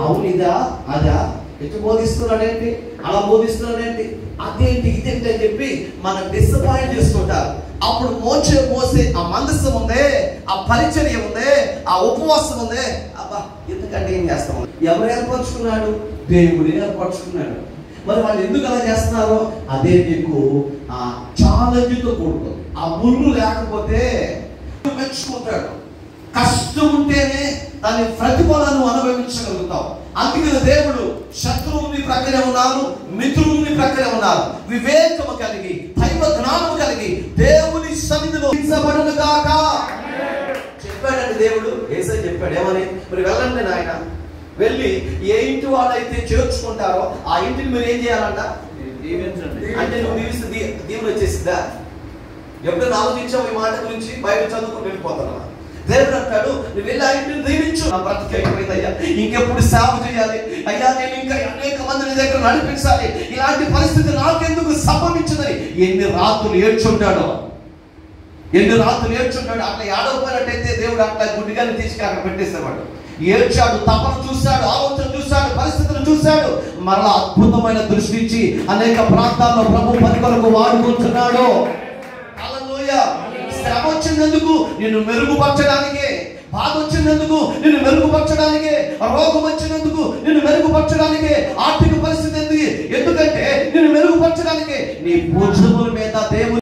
అవును ఇదా అదా ఎటు బోధిస్తున్నాడేంటి, అలా బోధిస్తున్నాడేంటి, అదేంటి ఇదేంటి అని చెప్పి మనం డిసప్పాయింట్ చేసుకుంటారు. అప్పుడు మోసే ఆ మందస్సం ఉందే, ఆ పరిచర్య ఉందే, ఆ ఉపవాసం ఉందే, అబ్బా ఎందుకంటే ఏం చేస్తాం. ఎవరు ఏర్పరచుకున్నాడు? దేవుడిని ఏర్పరచుకున్నాడు. మరి వాళ్ళు ఎందుకు అలా చేస్తున్నారో అదే నీకు ఛాలెంజ్తో కూడుతుంది. ఆ ముళ్ళు లేకపోతే మెచ్చుకుంటాడు. కష్టం ఉంటేనే దాని ప్రతిఫలాన్ని అనుభవించగలుగుతావు. అందుకని దేవుడు శత్రువు నీ ప్రక్కనే ఉన్నారు, మిత్రులు నీ ప్రక్కనే ఉన్నారు. వివేకము కలిగి, దైవ జ్ఞానము కలిగి దేవుని సన్నిధిలో హింసపడును గాక చెప్పాడండి దేవుడు. యేసయ్య చెప్పాడు ఏమని? మరి వెళ్ళండి నాయన, వెళ్ళి ఏ ఇంటి వాళ్ళైతే చేర్చుకుంటారో ఆ ఇంటిని మీరు ఏం చేయాలంట? అంటే నువ్వు దీవిస్తే దీవులు వచ్చేసిందా? ఎప్పుడైనా ఆలోచించావు ఈ మాట గురించి? బైబిల్ చదువుకుని వెళ్ళిపోతాను. దేవుడు అంటాడు, నువ్వు వెళ్ళి ఆ ఇంటిని దీవించు. నా బ్రతికైపోయిందయ్యా, ఇంకెప్పుడు సేవ చేయాలి అయ్యా, నేను ఇంకా అనేక మంది దగ్గర నడిపించాలి, ఇలాంటి పరిస్థితి నాకెందుకు సంభవించిందని ఎన్ని రాత్రులు ఏడ్చుంటాడో, ఎన్ని రాత్రులు ఏడ్చుంటాడు. అట్లా ఏడవపోయినట్టయితే దేవుడు అట్లా గుడ్డిగానే తీసుకు అక్కడ పెట్టేసేవాడు. ఏడ్చాడు, తపన చూశాడు, ఆలోచన చూశాడు, పరిస్థితులు చూశాడు. మరలా అద్భుతమైన దృష్టి ఇచ్చి అనేక ప్రాంతాల్లో ప్రభు పని కొరకు వాడుకుంటున్నాడు. హల్లెలూయా. శ్రమ వచ్చినందుకు నిన్ను మెరుగుపరచడానికే, బాధ వచ్చినందుకు నిన్ను మెరుగుపరచడానికే, రోగం వచ్చినందుకు నిన్ను మెరుగుపరచడానికే, ఆర్థిక పరిస్థితి ఎందుకంటే నిన్ను మెరుగుపరచడానికే నీ భుజముల మీద దేవుడు